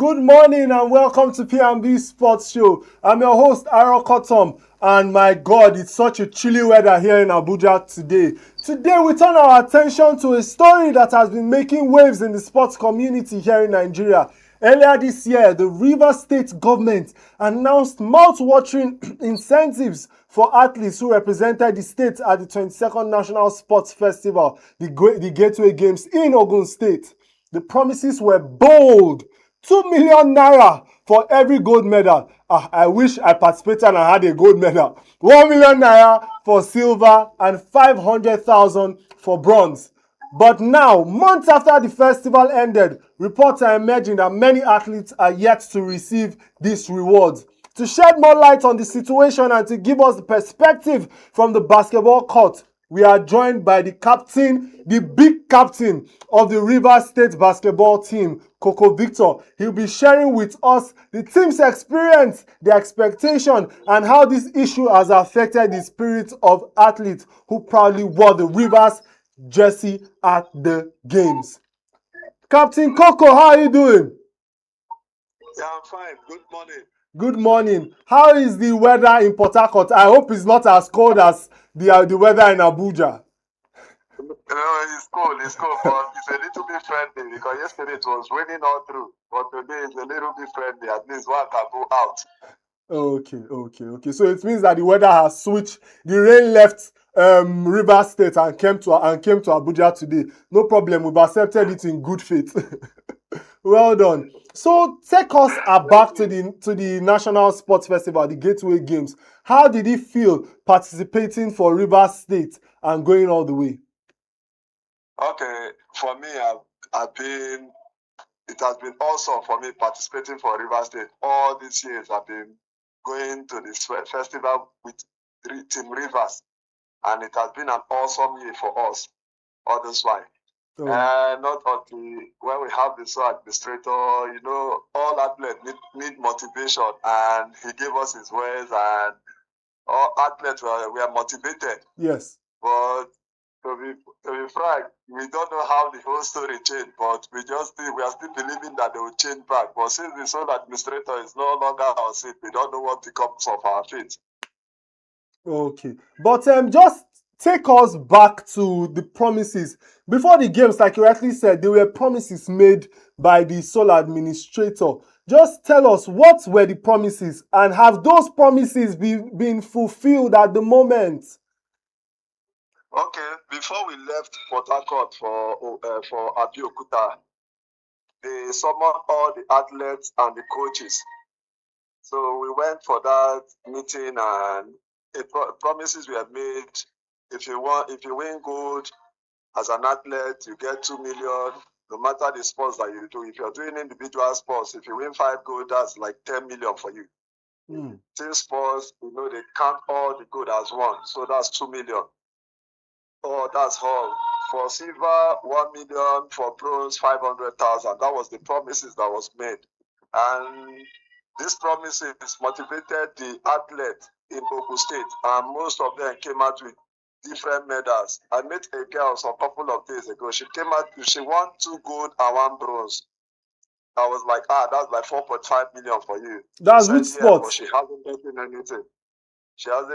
Good morning and welcome to P&B Sports Show. I'm your host, Aaron Cottom, and my God, it's such a chilly weather here in Abuja today. Today, we turn our attention to a story that has been making waves in the sports community here in Nigeria. Earlier this year, the Rivers State government announced mouth-watering incentives for athletes who represented the state at the 22nd National Sports Festival, the Gateway Games in Ogun State. The promises were bold. 2 million naira for every gold medal. I wish I participated and I had a gold medal. 1 million naira for silver and 500,000 for bronze. But now, months after the festival ended, reports are emerging that many athletes are yet to receive these rewards. To shed more light on the situation and to give us the perspective from the basketball court, we are joined by the captain, the big captain of the Rivers State basketball team, Coco Victor. He'll be sharing with us the team's experience, the expectation, and how this issue has affected the spirit of athletes who proudly wore the Rivers jersey at the games. Captain Coco, how are you doing? Yeah, I'm fine. Good morning. Good morning. How is the weather in Port Harcourt? I hope it's not as cold as the weather in Abuja. It's cold, but it's a little bit friendly because yesterday it was raining all through. But today it's a little bit friendly. At least one can go out. Okay. So it means that the weather has switched. The rain left Rivers State and came to Abuja today. No problem. We've accepted it in good faith. Well done. So take us back to the National Sports Festival, the Gateway Games. How did it feel participating for Rivers State and going all the way? Okay, for me, it has been awesome for me participating for Rivers State. All these years I've been going to this festival with Team Rivers, and it has been an awesome year for us. All this while. Not until when we have the show administrator, all athletes need motivation, and he gave us his words, and all athletes were motivated. Yes. But to be frank, we don't know how the whole story changed, but we are still believing that they will change back. But since the show administrator is no longer on seat, we don't know what becomes of our fate. Okay, but just take us back to the promises. Before the games, like you rightly said, there were promises made by the sole administrator. Just tell us, what were the promises, and have those promises been fulfilled at the moment? Okay, before we left Port Harcourt for Abeokuta, they summoned all the athletes and the coaches. So we went for that meeting, and promises were made. If you win gold as an athlete, you get 2 million. No matter the sports that you do, if you're doing individual sports, if you win 5 gold, that's like 10 million for you. Team sports, they count all the gold as one, so that's 2 million. Oh, that's all. For silver, 1 million. For bronze, 500,000. That was the promises that was made, and these promises motivated the athlete in Ogun State, and most of them came out with different medals. I met a girl a couple of days ago. She came out, she won 2 gold and 1 bronze. I was like, that's like 4.5 million for you. That's which sport? But she hasn't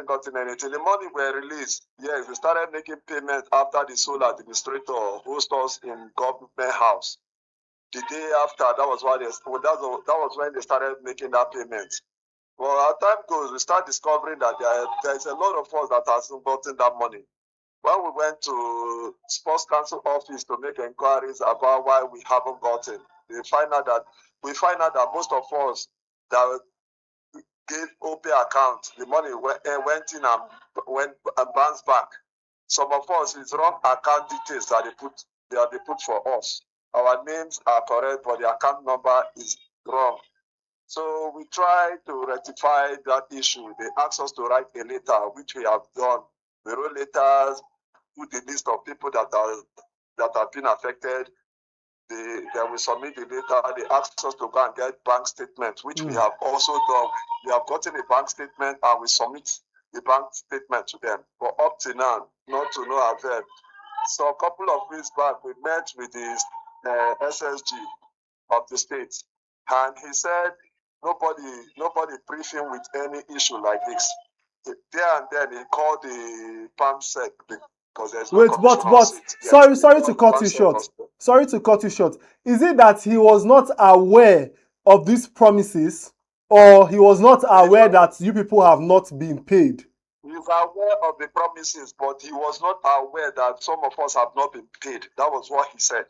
gotten anything. The money were released. Yes, we started making payments after the sole administrator hosted us in government house. The day after, that was when they started making that payment. Well, as time goes, we start discovering that there's a lot of us that hasn't gotten that money. When we went to Sports Council office to make inquiries about why we haven't gotten, we find out that most of us that gave OP account, the money went in and bounced back. Some of us, it's wrong account details that they put for us. Our names are correct, but the account number is wrong. So we try to rectify that issue. They asked us to write a letter, which we have done. We wrote letters, put the list of people that have been affected. Then we submit the letter. They asked us to go and get bank statement, which we have also done. We have gotten a bank statement, and we submit the bank statement to them. But up to now, not to no avail. So a couple of weeks back, we met with the SSG of the state. And he said nobody briefed him with any issue like this. There and then he called the palm sec because there's no Wait, commission on but seat. Yes, sorry, he sorry to called cut palm you sec short. hospital. Sorry to cut you short. Is it that he was not aware of these promises, or he was not aware that you people have not been paid? He's aware of the promises, but he was not aware that some of us have not been paid. That was what he said.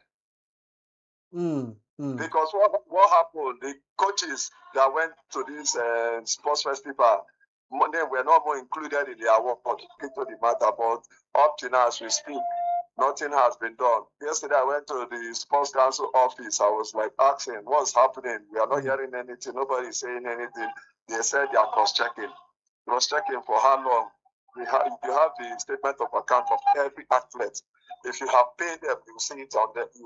Because what happened, the coaches that went to this sports festival, they were not more included in the award to the matter, but up to now as we speak, nothing has been done. Yesterday I went to the sports council office. I was like asking, what's happening? We are not hearing anything. Nobody is saying anything. They said they are cross-checking. Cross-checking for how long? You have the statement of account of every athlete. If you have paid them, you will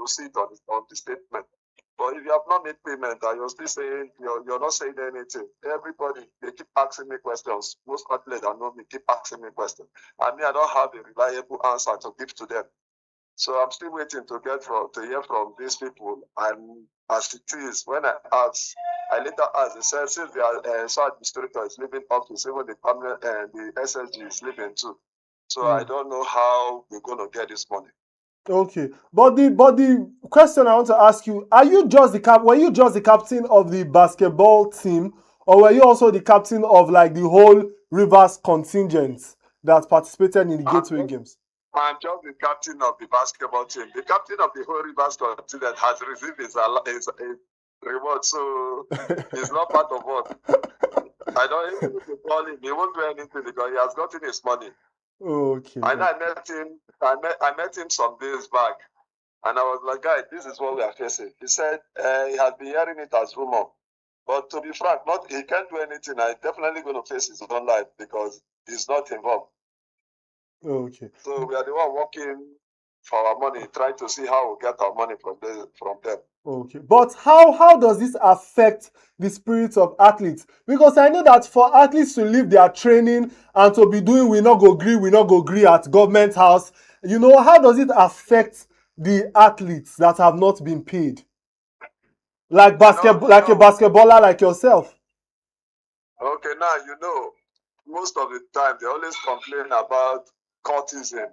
see it on the statement. But if you have not made payment and you're still saying you're not saying anything, everybody they keep asking me questions. Most athletes that know me keep asking me questions. And me, I don't have a reliable answer to give to them. So I'm still waiting to hear from these people. And as it is, when I later asked, they said since the SO administrator is leaving office, even the permanent the SSG is leaving too. So I don't know how we're gonna get this money. Okay, but the question I want to ask you: were you just the captain of the basketball team, or were you also the captain of like the whole Rivers contingent that participated in the Gateway Games? I'm just the captain of the basketball team. The captain of the whole Rivers contingent has received his reward, so he's not part of us. I don't even call him. He won't do anything because he has gotten his money. Okay. And I met him. I met him some days back, and I was like, "Guy, this is what we are facing." He said he has been hearing it as rumor, but to be frank, he can't do anything. I'm definitely going to face his own life because he's not involved. Okay. So we are the one working for our money, trying to see how we get our money from them. Okay, but how does this affect the spirit of athletes? Because I know that for athletes to leave their training and to be doing we not go gree at government house, how does it affect the athletes that have not been paid? Like a basketballer like yourself. Okay, now most of the time they always complain about courtism,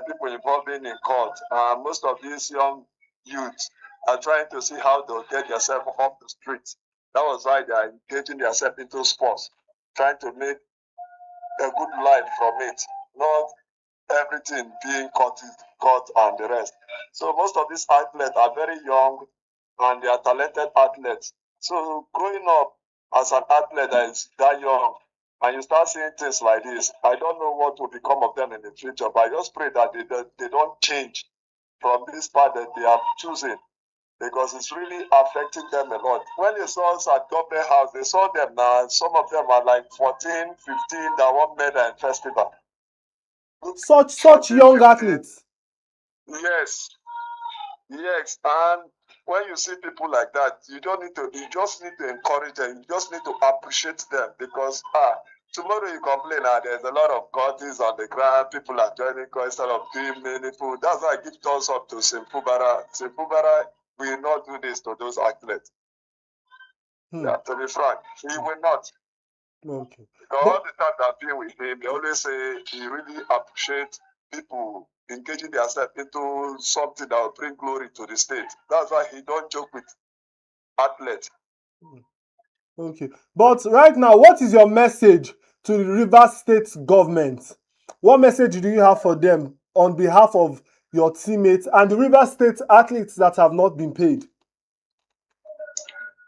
people involving in court. Most of these young youths are trying to see how they'll get themselves off the streets. That was why they are engaging themselves into sports, trying to make a good life from it, not everything being court and the rest. So most of these athletes are very young and they are talented athletes. So growing up as an athlete that is that young and you start seeing things like this, I don't know what will become of them in the future, but I just pray that they don't change from this path that they are choosing because it's really affecting them a lot. When they saw us at government house, they saw them now. Some of them are like 14, 15 that won medal in festival. Such young athletes. Yes. And when you see people like that, you just need to encourage them. You just need to appreciate them because tomorrow you complain there's a lot of courses on the ground, people are joining instead of doing meaningful. That's why I give thumbs up to Simpubara. Simpubara will not do this to those athletes. Yeah, to be frank, he will not. Okay. All the time that I've been with him, they always say he really appreciates people engaging themselves into something that will bring glory to the state. That's why he don't joke with athletes. Okay. But right now, what is your message to the Rivers State government? What message do you have for them on behalf of your teammates and the Rivers State athletes that have not been paid?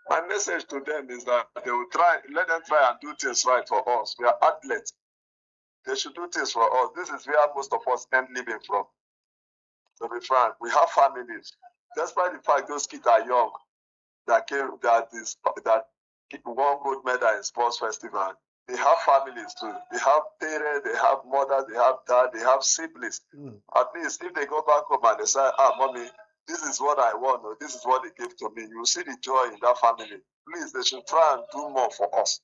My message to them is that they will let them try and do things right for us. We are athletes. They should do things for us. This is where most of us end living from. To be frank, we have families. Despite the fact those kids are young, that won gold medal in sports festival, they have families too. They have parents, they have mothers, they have dad, they have siblings. At least if they go back home and they say, mommy, this is what I want, or this is what they give to me, you will see the joy in that family. Please, they should try and do more for us.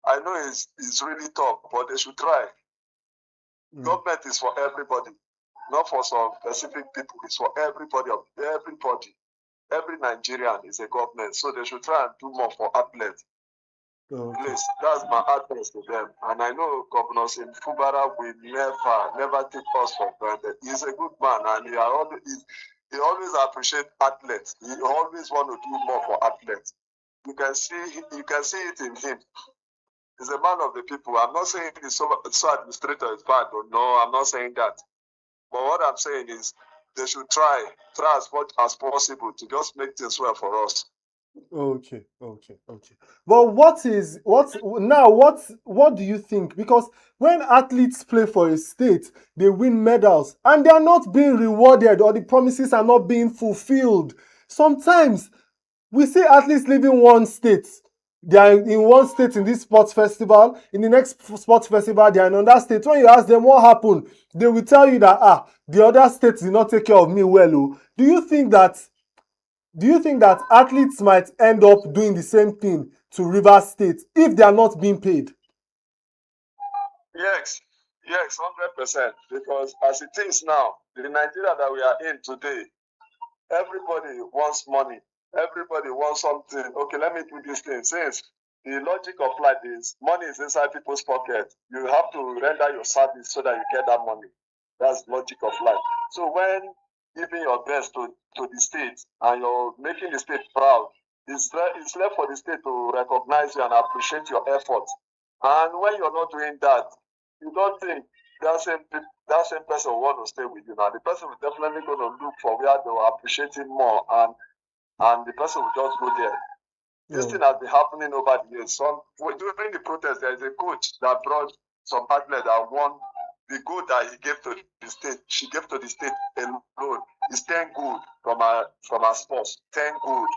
I know it's really tough, but they should try. Government is for everybody, not for some specific people. It's for everybody. every Nigerian is a government, so they should try and do more for athletes. Okay. Please, that's my advice to them. And I know Governor Sim Fubara will never take us for granted. He's a good man, and he always appreciate athletes. He always want to do more for athletes. You can see it in him. He's a man of the people. I'm not saying the so administrator is bad. No, I'm not saying that. But what I'm saying is they should try as much as possible to just make things well for us. Okay. But what do you think? Because when athletes play for a state, they win medals and they are not being rewarded, or the promises are not being fulfilled. Sometimes we see athletes leaving one state. They are in one state in this sports festival. In the next sports festival, they are in another state. When you ask them what happened, they will tell you that the other state did not take care of me well. Do you think that athletes might end up doing the same thing to Rivers State if they are not being paid? Yes, 100%. Because as it is now, the Nigeria that we are in today, everybody wants money. Everybody wants something. Okay, let me do this thing. Since the logic of life is money is inside people's pocket, you have to render your service so that you get that money. That's the logic of life. So when giving your best to the state and you're making the state proud, it's left for the state to recognize you and appreciate your effort. And when you're not doing that, you don't think that same person will want to stay with you. Now the person is definitely going to look for where they will appreciate him more, and the person will just go there. This thing has been happening over the years. During the protest, there is a coach that brought some athlete that won the gold that he gave to the state. She gave to the state alone. It's 10 gold from her sports. 10 gold.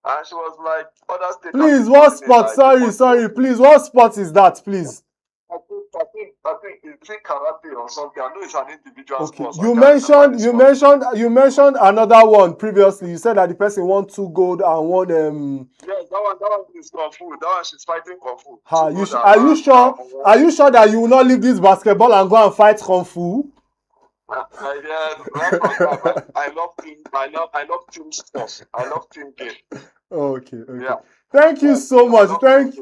And she was like, other states. Please, what sport? Sorry. Please, what sport is that, please? I think it's karate or something. I know it's an individual sport. You mentioned another one previously. You said that the person won 2 gold and one Yes, that one is kung fu. That one she's fighting kung fu. Are you sure that you will not leave this basketball and go and fight kung fu? Yes, I love team sports. I love team game. Okay. Yeah. Thank you so much.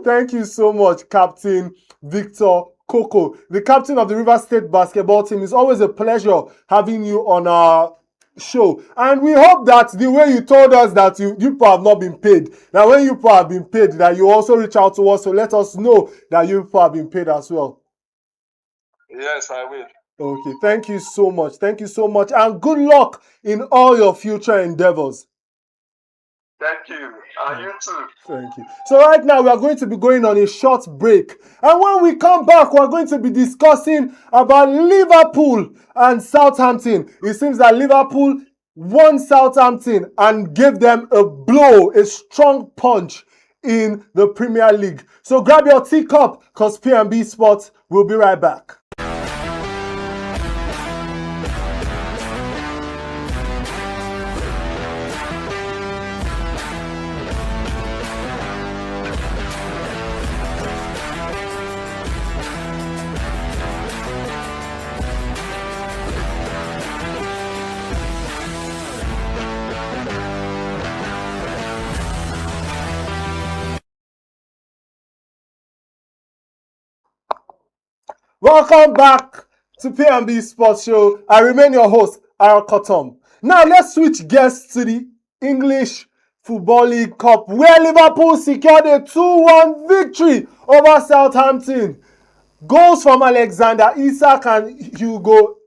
Thank you so much, Captain Victor Coco, the captain of the Rivers State basketball team. It's always a pleasure having you on our show. And we hope that the way you told us that you people have not been paid, now when you people have been paid, that you also reach out to us to let us know that you people have been paid as well. Yes, I will. Okay, thank you so much. And good luck in all your future endeavors. Thank you. And you too. Thank you. So right now we are going to be going on a short break. And when we come back, we're going to be discussing about Liverpool and Southampton. It seems that Liverpool won Southampton and gave them a strong punch in the Premier League. So grab your teacup because P&B Sports will be right back. Welcome back to P&B Sports Show. I remain your host, Aaron Cottom. Now let's switch gears to the English Football League Cup, where Liverpool secured a 2-1 victory over Southampton. Goals from Alexander Isak and Hugo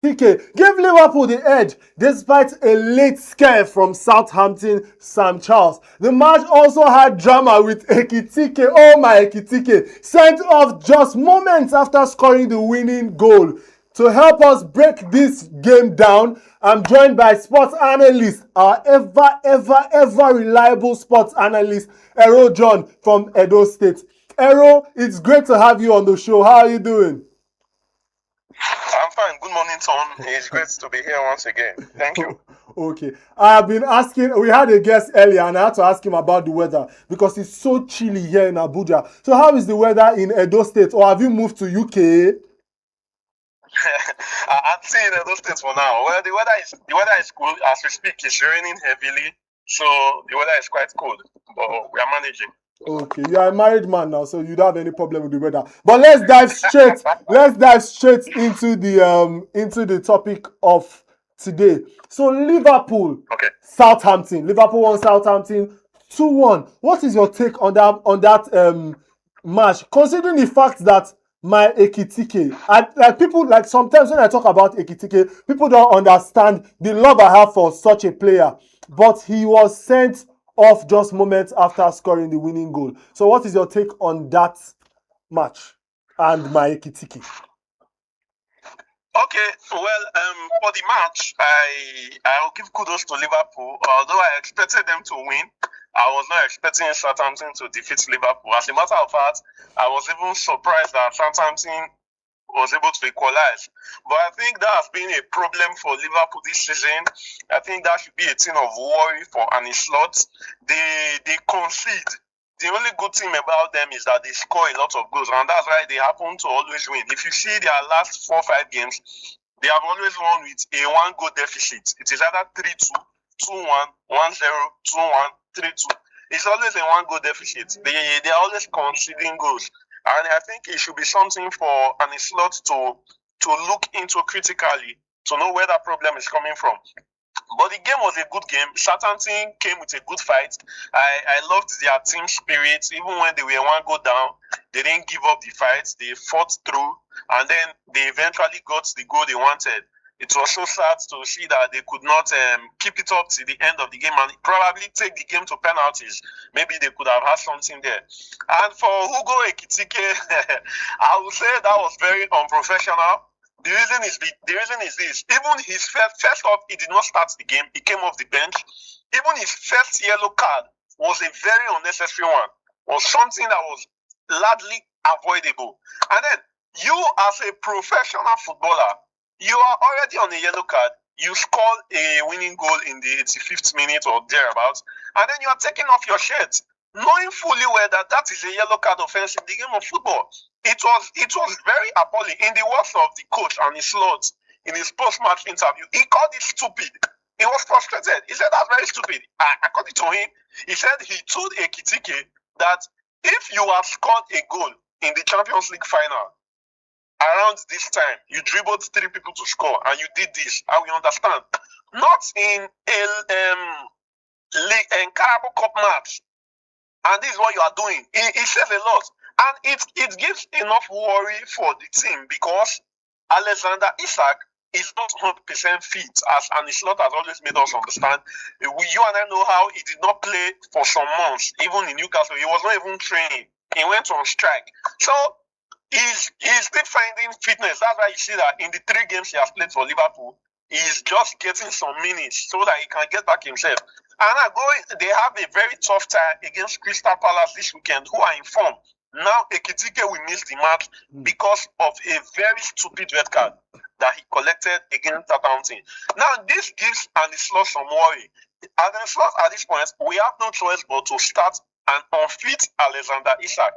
Ekitike gave Liverpool the edge despite a late scare from Southampton Sam Charles. The match also had drama with Ekitike. Oh my Ekitike, sent off just moments after scoring the winning goal. To help us break this game down, I'm joined by sports analyst, our ever reliable sports analyst, Ero John from Edo State. Ero, it's great to have you on the show. How are you doing? I'm fine. Good morning, Tom. It's great to be here once again. Thank you. Okay. I have been asking, we had a guest earlier and I had to ask him about the weather because it's so chilly here in Abuja. So how is the weather in Edo State, or have you moved to UK? I'm staying in Edo State for now. Well, the weather is cool. As we speak, it's raining heavily. So the weather is quite cold, but we are managing. Okay, you are a married man now, so you don't have any problem with the weather. But let's dive straight. Let's dive straight into the topic of today. So Liverpool, Okay. Southampton. Liverpool won Southampton 2-1. What is your take on that match? Considering the fact that my Ekitike, like people, like sometimes when I talk about Ekitike, people don't understand the love I have for such a player. But he was sent off just moments after scoring the winning goal. So what is your take on that match and my Ekitike? Okay, well, for the match, I'll give kudos to Liverpool. Although I expected them to win, I was not expecting Southampton to defeat Liverpool. As a matter of fact, I was even surprised that Southampton was able to equalize. But I think that has been a problem for Liverpool this season. I think that should be a thing of worry for Arne Slot. They concede. The only good thing about them is that they score a lot of goals, and that's why they happen to always win. If you see their last 4-5 games, they have always won with a 1-goal deficit. It is either 3-2, 2-1, 1-0, 2-1, 3-2. It's always a 1-goal deficit. They are always conceding goals. And I think it should be something for Arne Slot to look into critically to know where that problem is coming from. But the game was a good game. Southampton came with a good fight. I loved their team spirit. Even when they were 1 goal down, they didn't give up the fight. They fought through, and then they eventually got the goal they wanted. It was so sad to see that they could not keep it up to the end of the game and probably take the game to penalties. Maybe they could have had something there. And for Hugo Ekitike, I would say that was very unprofessional. The reason is this. Even his first off, he did not start the game. He came off the bench. Even his first yellow card was a very unnecessary one. Was something that was largely avoidable. And then you, as a professional footballer, you are already on a yellow card. You score a winning goal in the 85th minute or thereabouts, and then you are taking off your shirt, knowing fully well that that is a yellow card offense in the game of football. It was very appalling. In the words of the coach and his Lord in his post-match interview, he called it stupid. He was frustrated. He said that's very stupid. According to him, he said he told Ekitike that if you have scored a goal in the Champions League final around this time, you dribbled 3 people to score, and you did this, I will understand. Not in a league and Carabao Cup match. And this is what you are doing. It says a lot. And it gives enough worry for the team because Alexander Isak is not 100% fit, as Arne Slot has always made us understand. You and I know how he did not play for some months, even in Newcastle. He was not even training. He went on strike. So he's still finding fitness. That's why you see that in the 3 games he has played for Liverpool, he's just getting some minutes so that he can get back himself. And they have a very tough tie against Crystal Palace this weekend, who are in form. Now Ekitike will miss the match because of a very stupid red card that he collected against Southampton. Now this gives Arne Slot some worry. Arne Slot at this point, we have no choice but to start an unfit Alexander Isak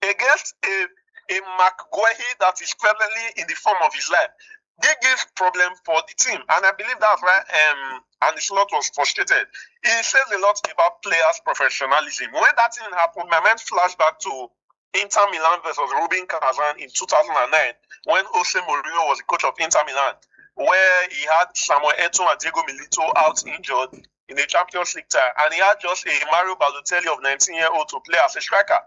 against a McGuire that is presently in the form of his life. They give problem for the team, and I believe that's why Arne Slot was frustrated. He says a lot about players' professionalism. When that thing happened, my mind flashed back to Inter Milan versus Rubin Kazan in 2009, when Jose Mourinho was the coach of Inter Milan, where he had Samuel Eto'o and Diego Milito out injured in the Champions League tie, and he had just a Mario Balotelli of 19-year-old to play as a striker.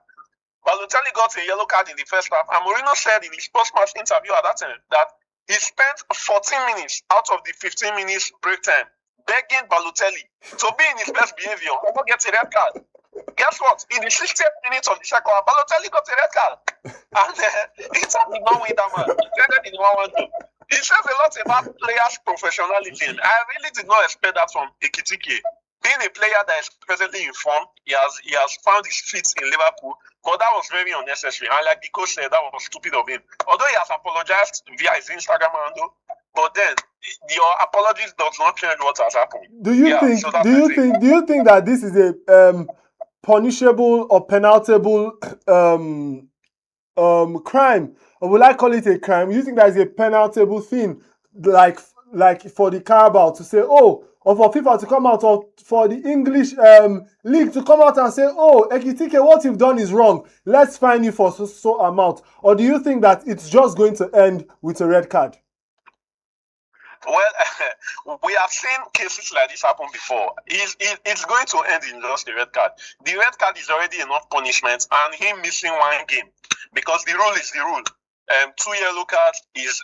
Balotelli got a yellow card in the first half, and Mourinho said in his post-match interview at that time that he spent 14 minutes out of the 15 minutes break time begging Balotelli to be in his best behavior or not get a red card. Guess what? In the 60th minute of the second half, Balotelli got a red card. And Inter did not win that match. He did not want to. It says a lot about players' professionalism. I really did not expect that from Ekitike. Being a player that is presently in form, he has found his feet in Liverpool, but that was very unnecessary. And like the coach said, that was stupid of him. Although he has apologized via his Instagram handle, but then your apologies does not change what has happened. Do you think that this is a punishable or penaltable crime, or will I call it a crime? You think that is a penaltable thing, like for the Carabao to say, oh, or for FIFA to come out, or for the English league to come out and say, oh, Ekitike, what you've done is wrong. Let's fine you for so amount. Or do you think that it's just going to end with a red card? Well, we have seen cases like this happen before. It's going to end in just a red card. The red card is already enough punishment, and him missing one game, because the rule is the rule. 2 yellow cards is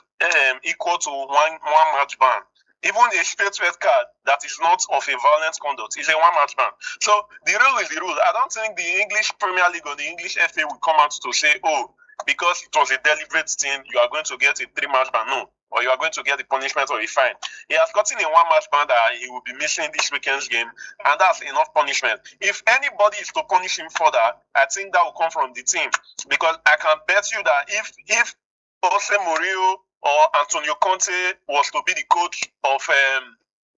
equal to one match ban. Even a straight red card that is not of a violent conduct is a 1 match ban. So the rule is the rule. I don't think the English Premier League or the English FA will come out to say, oh, because it was a deliberate thing, you are going to get a 3 match ban. No. Or you are going to get a punishment or a fine. He has gotten a 1 match ban that he will be missing this weekend's game, and that's enough punishment. If anybody is to punish him further, I think that will come from the team, because I can bet you that if Jose Mourinho or Antonio Conte was to be the coach of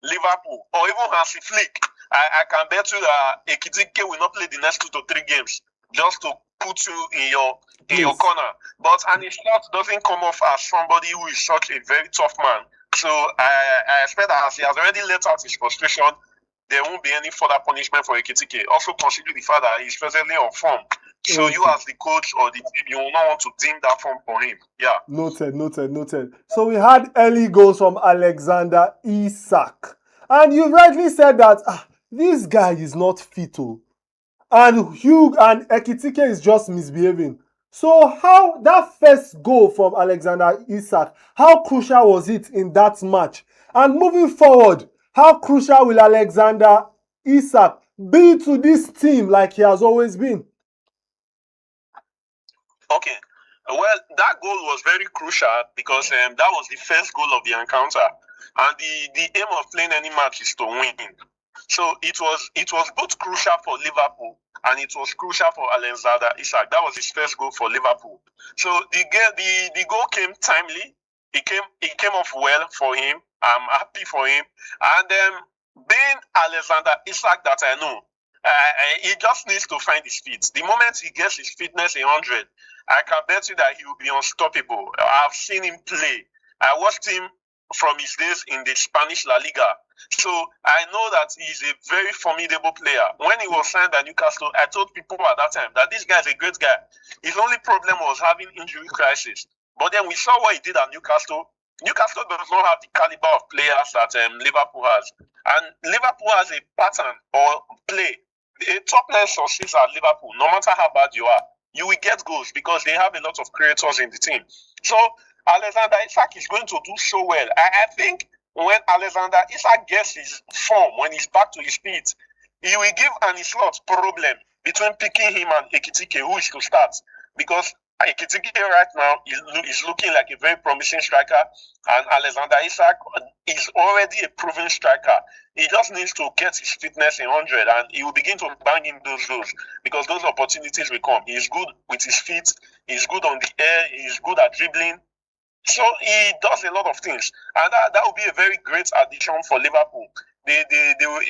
Liverpool, or even Hansi Flick, I can bet you that Ekitike will not play the next 2 to 3 games just to put you in your corner. But and his shot doesn't come off as somebody who is such a very tough man. So I expect that as he has already let out his frustration, there won't be any further punishment for Ekitike. Also consider the fact that he's presently on form. So you as the coach or the team, you will not want to dim that form for him. Yeah. Noted. So we had early goals from Alexander Isak. And you rightly said that this guy is not fit. And Hugh and Ekitike is just misbehaving. So how that first goal from Alexander Isak, how crucial was it in that match? And moving forward, how crucial will Alexander Isak be to this team like he has always been? Okay. Well, that goal was very crucial because that was the first goal of the encounter. And the aim of playing any match is to win. So it was both crucial for Liverpool and it was crucial for Alexander Isak. That was his first goal for Liverpool. So the goal came timely. It came off well for him. I'm happy for him. And being Alexander Isak that I know, he just needs to find his feet. The moment he gets his fitness 100, I can bet you that he will be unstoppable. I've seen him play. I watched him from his days in the Spanish La Liga. So I know that he's a very formidable player. When he was signed at Newcastle, I told people at that time that this guy is a great guy. His only problem was having injury crisis. But then we saw what he did at Newcastle. Newcastle does not have the caliber of players that Liverpool has. And Liverpool has a pattern or play. A top line success at Liverpool, no matter how bad you are, you will get goals because they have a lot of creators in the team. So Alexander Isak is going to do so well. I think when Alexander Isak gets his form, when he's back to his feet, he will give Arne Slot problem between picking him and Ekitike, who is to start. Because Ekitike right now is looking like a very promising striker, and Alexander Isak is already a proven striker. He just needs to get his fitness 100, and he will begin to bang in those goals because those opportunities will come. He's good with his feet. He's good on the air. He's good at dribbling. So he does a lot of things, and that will be a very great addition for Liverpool. They will,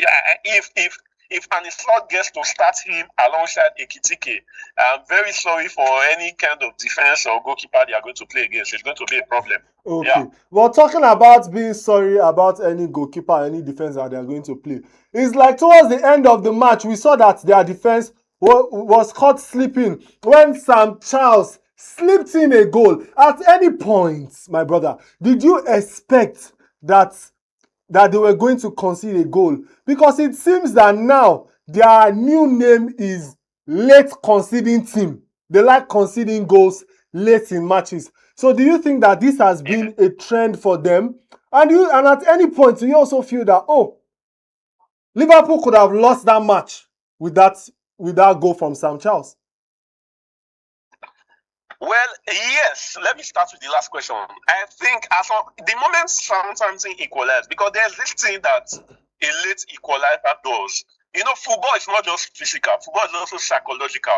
if Arne Slot gets to start him alongside Ekitike, I'm very sorry for any kind of defense or goalkeeper they are going to play against. It's going to be a problem. Okay. Yeah. Well, talking about being sorry about any goalkeeper, any defense that they are going to play, it's like towards the end of the match, we saw that their defense was caught sleeping when Sam Charles slipped in a goal. At any point, my brother, did you expect that they were going to concede a goal? Because it seems that now their new name is late conceding team. They like conceding goals late in matches. So do you think that this has been a trend for them? And at any point, do you also feel that, Liverpool could have lost that match with that goal from Sam Charles? Well, yes. Let me start with the last question. I think the moment something equalized, because there's this thing that a late equalizer does. You know, football is not just physical. Football is also psychological.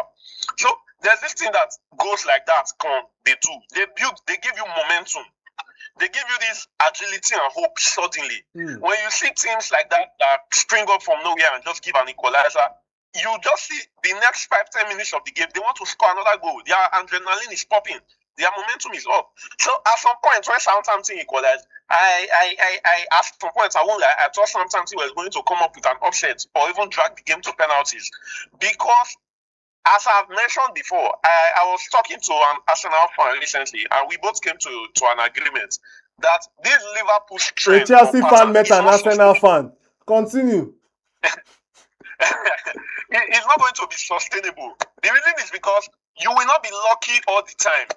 So there's this thing that goes like that. They do. They give you momentum. They give you this agility and hope suddenly. When you see teams like that spring up from nowhere and just give an equalizer, you just see the next 5-10 minutes of the game, they want to score another goal. Their adrenaline is popping. Their momentum is up. So at some point, when Southampton equalized, I at some point I won't lie, I thought Southampton was going to come up with an upset or even drag the game to penalties, because as I've mentioned before, I was talking to an Arsenal fan recently, and we both came to an agreement that this Liverpool A strength Chelsea or fan pattern met is an not Arsenal sustainable. fan. Continue. It's not going to be sustainable. The reason is because you will not be lucky all the time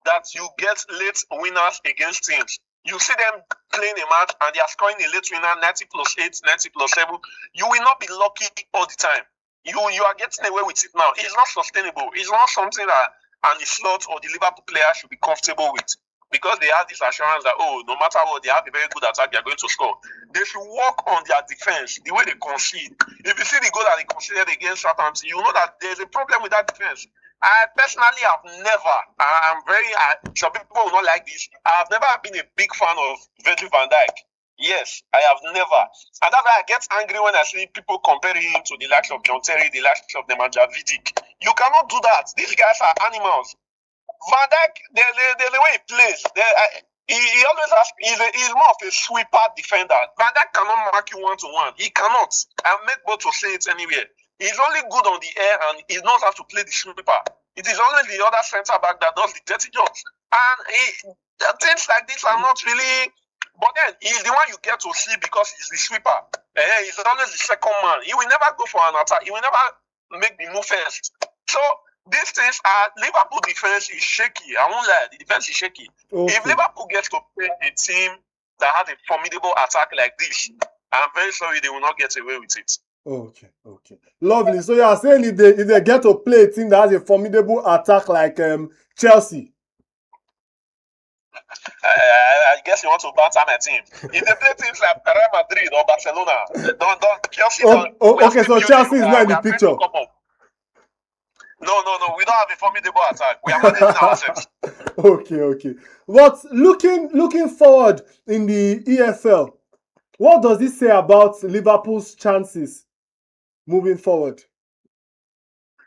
that you get late winners against teams. You see them playing a match and they are scoring a late winner 90+8, 90+7. You will not be lucky all the time. You are getting away with it now. It's not sustainable. It's not something that an slot or the Liverpool player should be comfortable with, because they have this assurance that, oh, no matter what, they have a very good attack, they are going to score. They should work on their defense, the way they concede. If you see the goal that they conceded against Southampton, you know that there's a problem with that defense. I personally have never, some people will not like this, I have never been a big fan of Virgil van Dijk. Yes, I have never. And that's why I get angry when I see people comparing him to the likes of John Terry, the likes of Nemanja Vidic. You cannot do that. These guys are animals. Van Dijk, the way he plays, he always has, he's more of a sweeper defender. Van Dijk cannot mark you one-to-one. He cannot. I'll make both to say it anywhere. He's only good on the air and he knows how to play the sweeper. It is only the other centre-back that does the dirty jobs. And things like this are not really... But then he's the one you get to see because he's the sweeper. He's always the second man. He will never go for an attack. He will never make the move first. So these things are... Liverpool defense is shaky. I won't lie. The defense is shaky. Okay. If Liverpool gets to play a team that has a formidable attack like this, I'm very sorry they will not get away with it. Okay. Lovely. So you are saying if they get to play a team that has a formidable attack like Chelsea. I guess you want to banter my team. If they play teams like Real Madrid or Barcelona, don't Chelsea. Okay, so Chelsea is not in the picture. No, we don't have a formidable attack. We are managing ourselves. Okay. But looking forward in the EFL, what does this say about Liverpool's chances moving forward?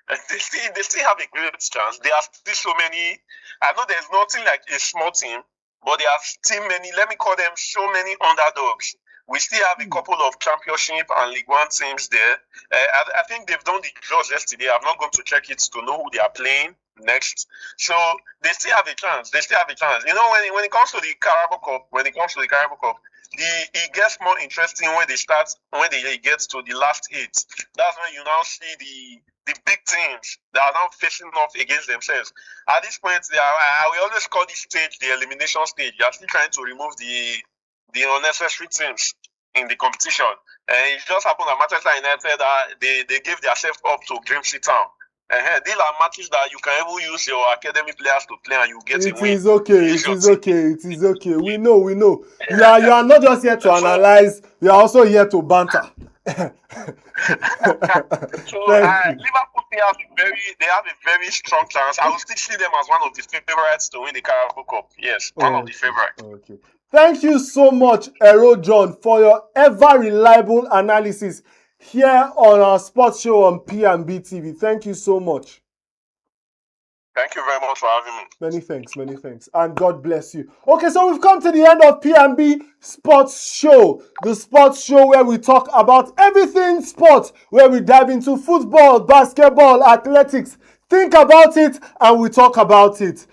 They still have a great chance. There are still so many. I know there's nothing like a small team, but there are still many, let me call them so many underdogs. We still have a couple of championship and League One teams there. I think they've done the draws yesterday. I'm not going to check it to know who they are playing next. So they still have a chance. You know, when it comes to the Carabao Cup, it gets more interesting when they get to the last 8. That's when you now see the big teams that are now facing off against themselves. At this point, we always call this stage the elimination stage. You are still trying to remove the unnecessary teams in the competition. It just happened that Manchester United, they gave themselves up to Grimsby Town. These are matches that you can even use your academy players to play and you get a win. It is okay. We know. You are not just here to analyze, you are also here to banter. So Liverpool have a very strong chance. I will still see them as one of the favorites to win the Carabao Cup. Yes, one of the favorites. Okay. Thank you so much, Ero John, for your ever reliable analysis here on our sports show on P&B TV. Thank you so much. Thank you very much for having me. Many thanks. And God bless you. Okay, so we've come to the end of P&B Sports Show. The sports show where we talk about everything sports, where we dive into football, basketball, athletics. Think about it and we talk about it.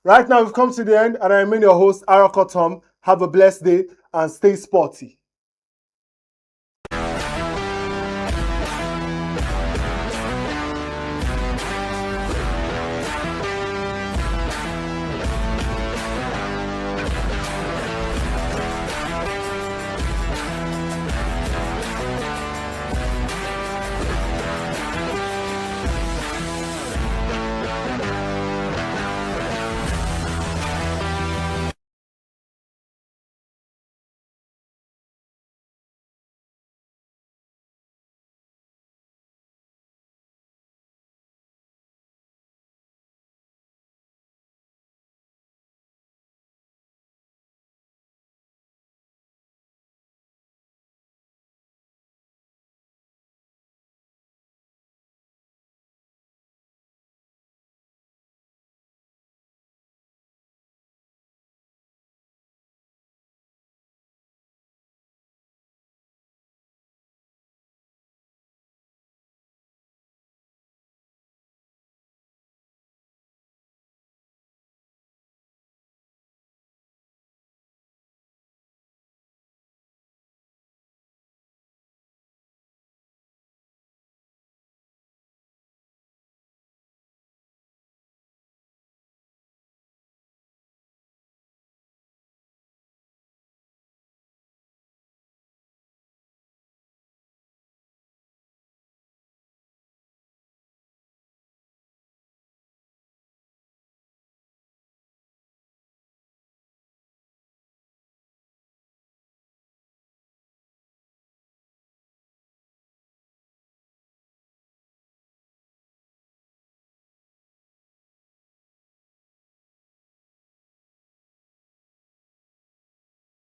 Right now, we've come to the end and I remain your host, Arakotom. Have a blessed day and stay sporty.